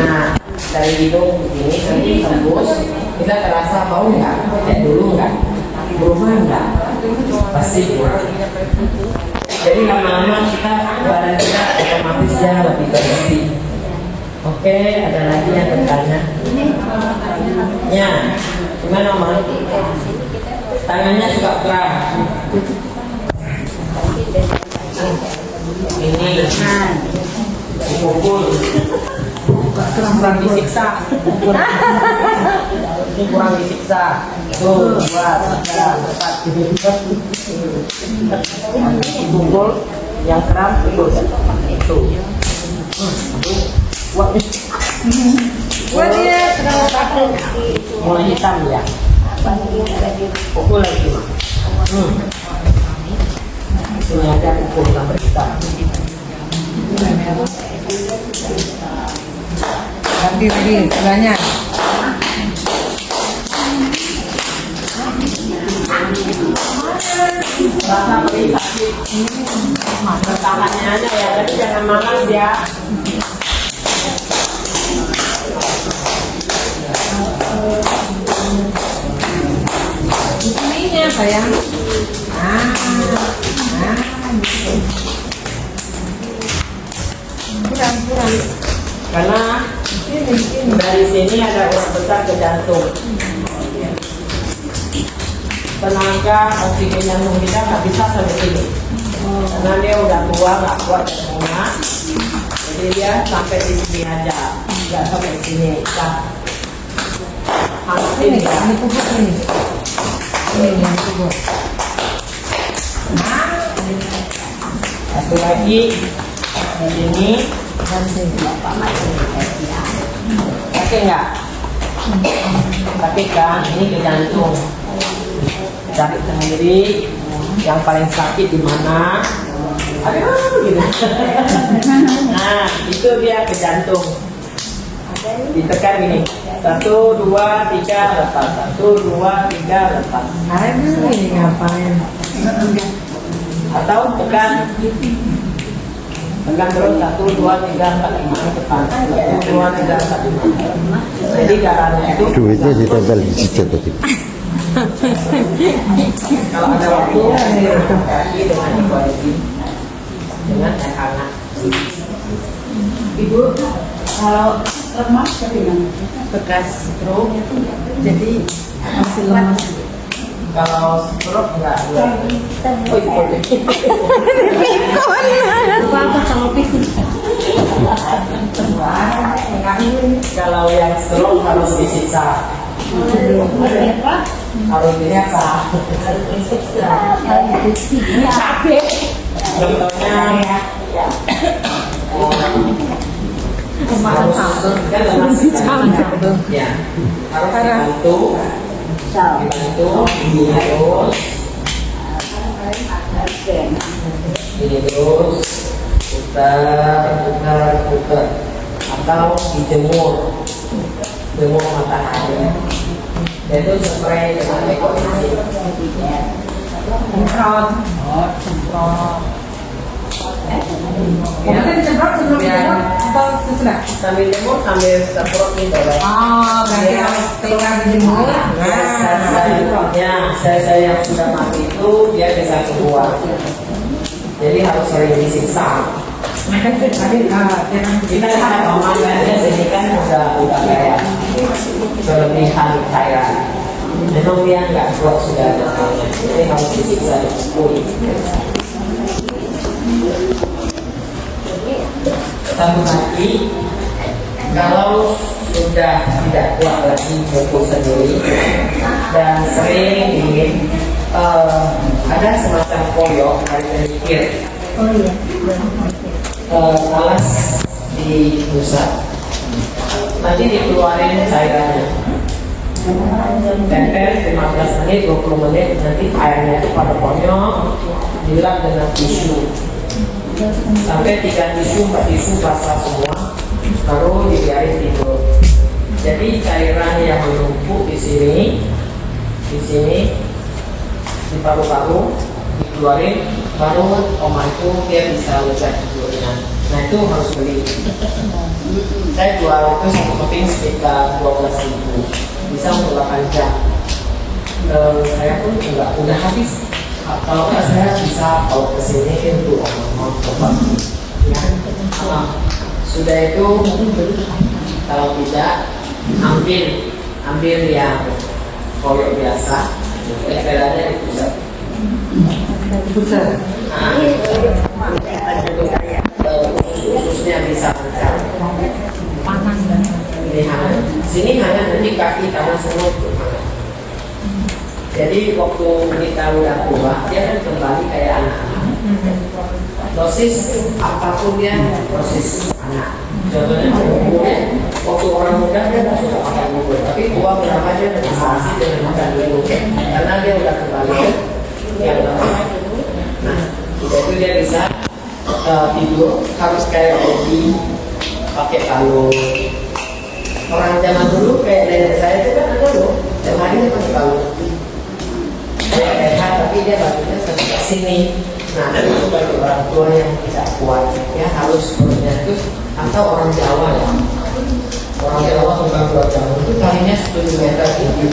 hidung begini, nanti hembus, kita terasa bau nggak? Kayak dulu nggak? Berubah nggak? Pasti kurang. Jadi lama-lama kita badan kita otomatis dia lebih bersih. Oke, ada lagi yang bertanya? Ya, gimana Mas? Tangannya suka kram. Ini dipukul. Kurang disiksa. Ini kurang disiksa. Tuh, 2, 3, 4. Dipukul, yang kram itu. Tuh. Wah dia sedang takut. Mulai hitam ya. Pukul lagi mah. Ini ada pukul sampai hitam. Ganti lagi sebelahnya. Rasa beri sakit. Tangannya aja ya, tapi jangan malas ya. Ininya sayang. Kurang. Karena dari sini ada urat besar ke jantung. Tenaga oksigen jantung kita nggak bisa sampai sini. Karena dia udah tua, nggak kuat semua. Jadi dia sampai di sini aja, nggak sampai di sini. Nah, harus ini ya. Ini tuh ini. Ini yang itu. Satu lagi di sini. Pakai nggak? Pakai kan? Ini ke jantung. Cari sendiri yang paling sakit di mana? Aduh, gitu. Nah, itu dia ke jantung. Ditekan gini. 1, 2, 3, lepas. 1, 2, 3, lepas. Aduh, ini ngapain? Atau tekan. Tekan terus 1, 2, 3, 4, 5 ke depan. 1, 2, 3, 4, 5. Jadi darahnya itu Duitnya ditempel di situ tadi. kalau ada waktu saya kaki dengan dibagi dengan air hangat. Ibu, kalau lemas bagaimana? Bekas stroke, Jadi masih lemas. kalau stroke enggak. Oh iya boleh. Apa kalau pikir? Kalau yang stroke harus disiksa. Harus disiksa. Contohnya Kemarin sambel. kan lemas ya harus dibantu ini terus putar atau dijemur matahari itu spray dengan ekonomi Semprot. Ya, disemprot sebelum disemprot atau sesudah? sambil jemur sambil semprot nih coba. Oh, berarti harus keluar dijemur. Saya yang sudah mati itu dia bisa keluar. Jadi harus sering disiksa. Kita lihat omongannya sini kan udah kayak kelebihan cairan. Memang dia nggak kuat sudah, jadi harus disiksa dipukul. Satu lagi, kalau sudah tidak kuat lagi pukul sendiri dan sering ingin ada semacam koyok dari penyikir. Oh iya. Alas di pusat nanti dikeluarin cairannya tempel 15 menit 20 menit nanti airnya itu pada konyol dilap dengan tisu sampai 3 tisu 4 tisu basah semua baru dibiarin tidur. Jadi cairan yang menumpuk di sini di paru-paru dikeluarin baru oma itu dia bisa lega tidurnya. Nah itu harus beli. Saya jual itu satu keping sekitar 12.000, bisa untuk 8 jam. Saya pun juga udah habis. Kalau nggak saya bisa kalau kesini untuk oma coba. Ya, sudah itu kalau tidak ambil yang koyok biasa, tempelannya di pusat. Khususnya bisa panas ini hangat. Sini hangat nanti kaki tangan semua itu hangat. Jadi waktu kita udah tua dia kan kembali kayak anak-anak. Dosis apapun dia dosis anak. Contohnya waktu orang muda dia nggak suka makan bubur, tapi tua berapa dia berinteraksi dengan makan bubur karena dia udah kembali yang lama. Nah, itu dia bisa tidur harus kayak hobi pakai kalung. Orang zaman dulu kayak nenek saya itu kan ada loh, tiap hari dia pakai kalung. Dia sehat tapi dia badannya sampai sini. Nah, itu bagi orang tua yang tidak kuat ya harus perutnya itu atau orang Jawa ya. Orang Jawa bukan buat Jawa itu kalinya 10 meter tinggi.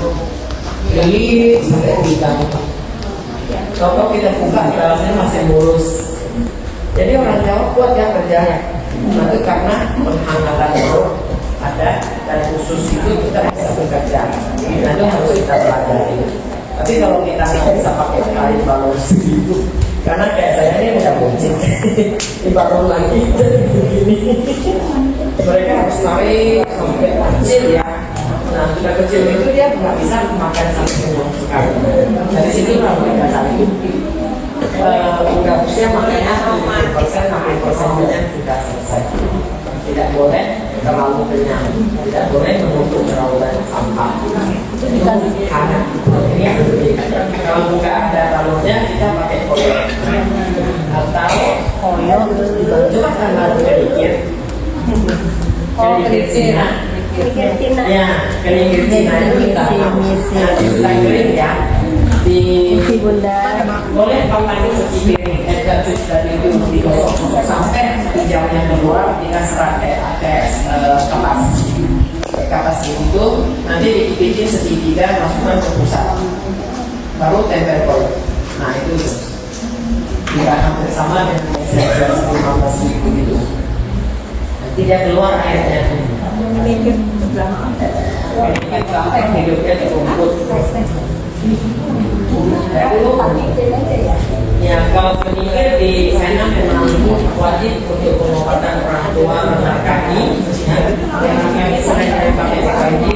Jadi sampai di kaki. Kalau kita buka dalamnya masih mulus. Jadi orang Jawa kuat ya kerjanya. Itu karena penghangatan perut ada dan khusus itu kita bisa bekerja. Nah itu harus kita pelajari. Tapi kalau kita nggak bisa pakai kain balon segitu, Karena kayak saya ini udah buncit, dibangun lagi begini. Mereka harus narik sampai kecil ya. Nah, sudah kecil itu dia nggak bisa makan sampai kenyang sekali. Dari situ lah mereka cari. Udah usia makanya 60% sudah selesai. Tidak boleh terlalu kenyang, tidak boleh menutup terlalu banyak sampah. Karena ini yang berbeda. Kalau nggak ada talurnya kita pakai koyo atau koyo coba tambah sedikit. Sedikit Cina. Ya, sedikit Cina itu kita kering ya. Di boleh pakai segi piring, dari itu digosok sampai di jam yang kedua kita pakai kapas itu nanti dibikin segitiga masukkan ke pusat, baru tempel koyo. Nah itu tidak hampir sama dengan 15.000 itu. Nanti dia keluar airnya. Sampai hidupnya di rumput. Ya, kalau penyihir di sana memang wajib untuk pengobatan orang tua rendah kaki. Yang kami sering pakai kaji,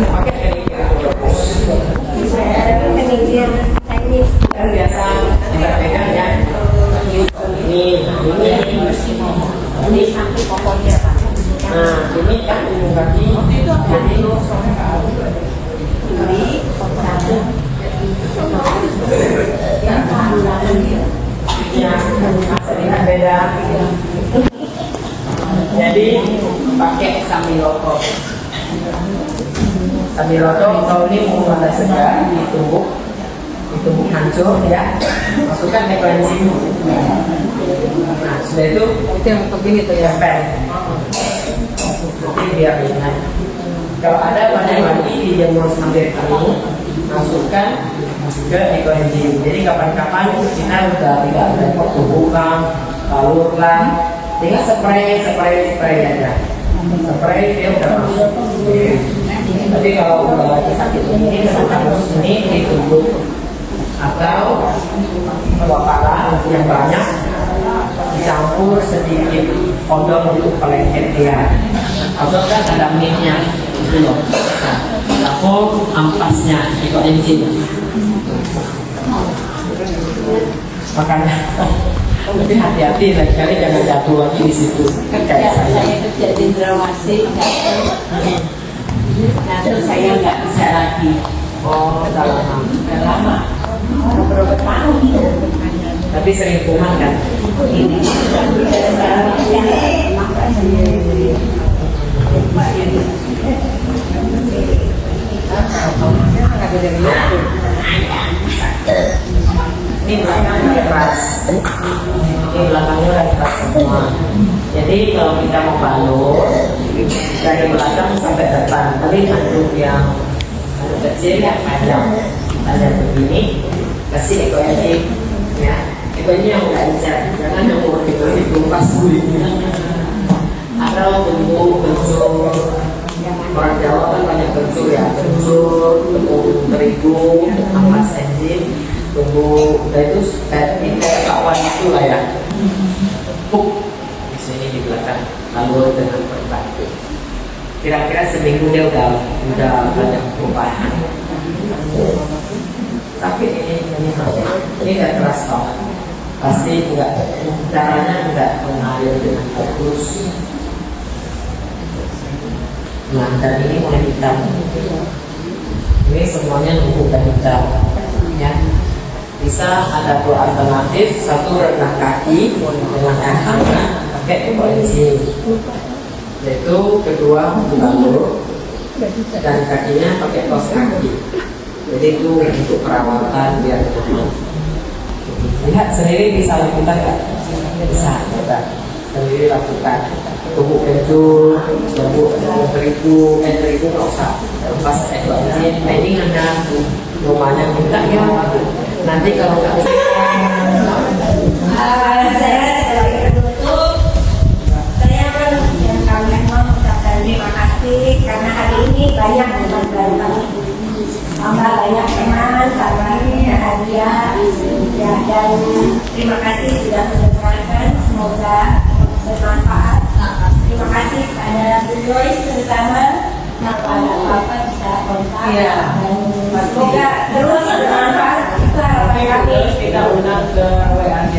pakai penyihir. Kan biasa kita pegang ya. Ini kaki pokoknya. Nah, ini kan ujung kaki. Jadi ya, sedikit beda. Jadi pakai sambiloto. Sambiloto kalau ini mau ada segar ditumbuk hancur ya. Masukkan enzim. Nah, sudah itu yang begini tuh ya pen. Jadi biar ringan. Kalau ada banyak lagi dijemur sambil kering, masukkan ke ekoenzim. Jadi kapan-kapan kita udah tidak repot tubuhkan, balurkan, tinggal spray aja. Spray dia udah masuk. Tapi kalau udah lagi sakit ini harus ini ditumbuk atau kepala yang banyak dicampur sedikit odol untuk pelengket dia. Odol kan ada minyak itu loh. Lalu ampasnya ekoenzim. Makanya lebih hati-hati lain kali jangan jatuh lagi di situ. Kayak saya kerja di Indrawasi, nah terus saya nggak bisa lagi. oh lama. Berapa tahun? Tapi sering kuman kan. Ini belakangnya keras. Ini belakangnya udah keras semua. Jadi kalau kita mau balur dari belakang sampai depan, tapi untuk yang kecil yang panjang begini, kasih ekoenzim ya. Ekoenzim yang nggak encer, jangan yang umur itu pas gulingnya. Atau tunggu kencur. Orang Jawa kan banyak kencur ya, kencur, tepung terigu, ampas enzim, tunggu, dan itu kayak kawan itu lah ya. Di sini di belakang, lalu dengan berbatu. Kira-kira seminggu dia udah banyak perubahan. Tapi ini nggak keras kok. Pasti caranya nggak mengalir dengan bagus. Nah, dan ini mulai hitam. Ini semuanya numpuk dan hitam. Ya. Bisa ada dua alternatif, satu rendah kaki dengan air hangat pakai ekoenzim. Yaitu kedua balur dan kakinya pakai kaos kaki. Jadi itu untuk perawatan biar nyaman. Lihat sendiri bisa lakukan nggak? Bisa, coba sendiri lakukan. Tubuh kencur, tubuh terigu nggak usah. Lepas ekoenzim, ini hanya rumahnya minta ya. Nanti kalau nggak Saya sebagai penutup, saya kan yang kami mau mengucapkan terima kasih karena hari ini banyak teman-teman, tambah banyak teman, tambah hadiah, ya, dan Terima kasih sudah mendengarkan, semoga bermanfaat. Terima kasih kepada Bu Joyce terutama, kepada Bapak bisa kontak. Iya. Dan semoga terus bermanfaat. Itu harapan kami. Kita undang ke WAJ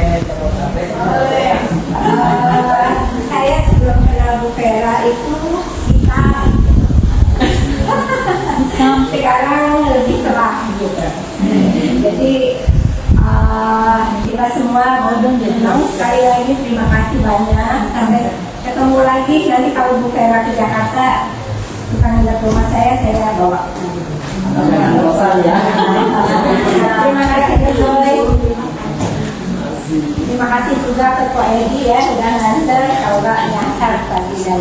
Saya sebelum kenal Bu Vera itu hitam. Sekarang lebih cerah gitu. Jadi kita semua sekali lagi terima kasih banyak. Sampai ketemu lagi nanti kalau Bu Vera ke Jakarta, bukan ke rumah saya bawa. Terima kasih Joy. Terima kasih juga Ketua Edi ya sudah nganter kalau nggak nyasar tadi dan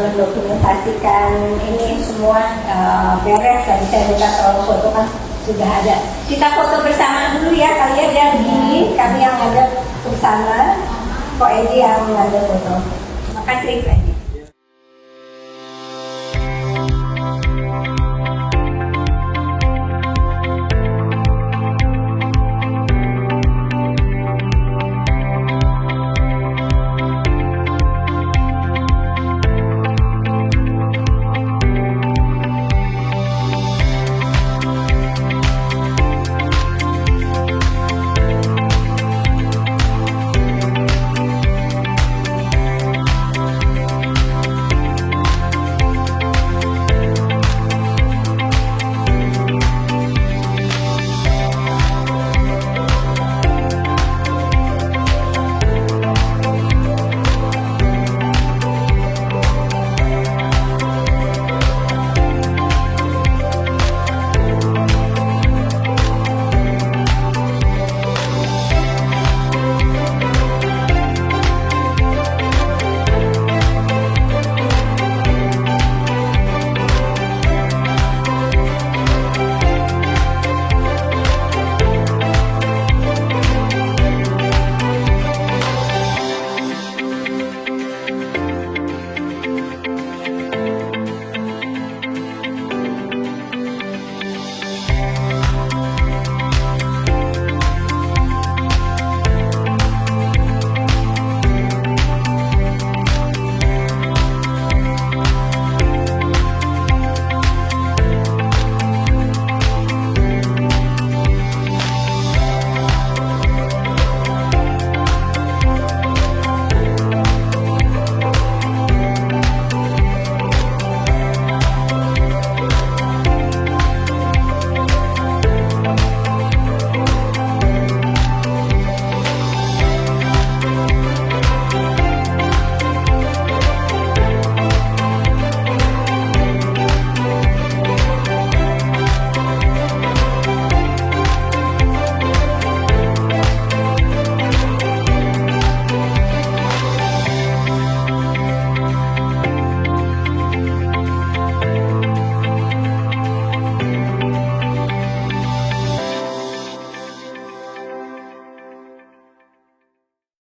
mendokumentasikan ini semua beres dan saya minta tolong foto kan sudah ada. Kita foto bersama dulu ya kalian ya begini kami yang ada bersama Ko Edi yang mengambil foto. Terima kasih.